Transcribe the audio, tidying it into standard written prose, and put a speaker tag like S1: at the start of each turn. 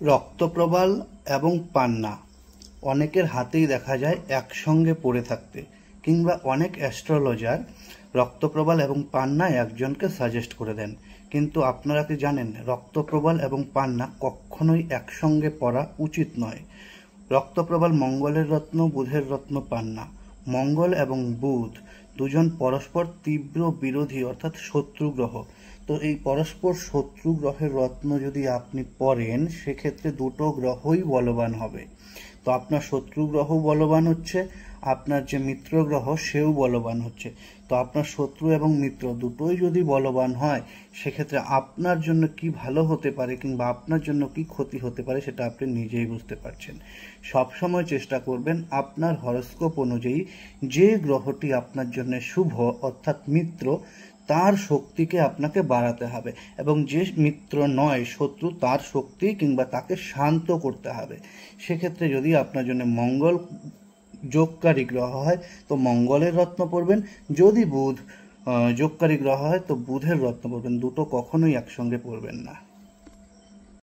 S1: রক্তপ্রবাল এবং পান্না অনেকের হাতেই দেখা যায় একসঙ্গে পড়ে থাকতে, কিংবা অনেক অ্যাস্ট্রোলজার রক্তপ্রবাল এবং পান্না একজনকে সাজেস্ট করে দেন। কিন্তু আপনারা কি জানেন, রক্তপ্রবাল এবং পান্না কখনোই একসঙ্গে পড়া উচিত নয়। রক্তপ্রবাল মঙ্গলের রত্ন, বুধের রত্ন পান্না। মঙ্গল এবং বুধ দুজন পরস্পর তীব্র বিরোধী অর্থাৎ শত্রু গ্রহ। তো এই পরস্পর শত্রু গ্রহের রত্ন যদি আপনি পড়েন, সেক্ষেত্রে দুটো গ্রহই বলবান হবে। তো আপনার শত্রু গ্রহ বলবান হচ্ছে, আপনার যে মিত্র গ্রহ সেও বলবান হচ্ছে। তো আপনার শত্রু এবং মিত্র দুটোই যদি বলবান হয়, সেক্ষেত্রে আপনার জন্য কি ভালো হতে পারে কিংবা আপনার জন্য কি ক্ষতি হতে পারে সেটা আপনি নিজেই বুঝতে পারছেন। সবসময় চেষ্টা করবেন আপনার হরস্কোপ অনুযায়ী যে গ্রহটি আপনার জন্য শুভ অর্থাৎ মিত্র, তার শক্তিকে আপনাকে বাড়াতে হবে, এবং যে মিত্র নয় শত্রু, তার শক্তি কিংবা তাকে শান্ত করতে হবে। সেক্ষেত্রে যদি আপনার জন্য মঙ্গল যোগকারী গ্রহ হয় তো মঙ্গলের রত্ন পড়বেন, যদি বুধ যোগকারী গ্রহ হয় তো বুধের রত্ন পড়বেন। দুটো কখনোই একসঙ্গে পড়বেন না।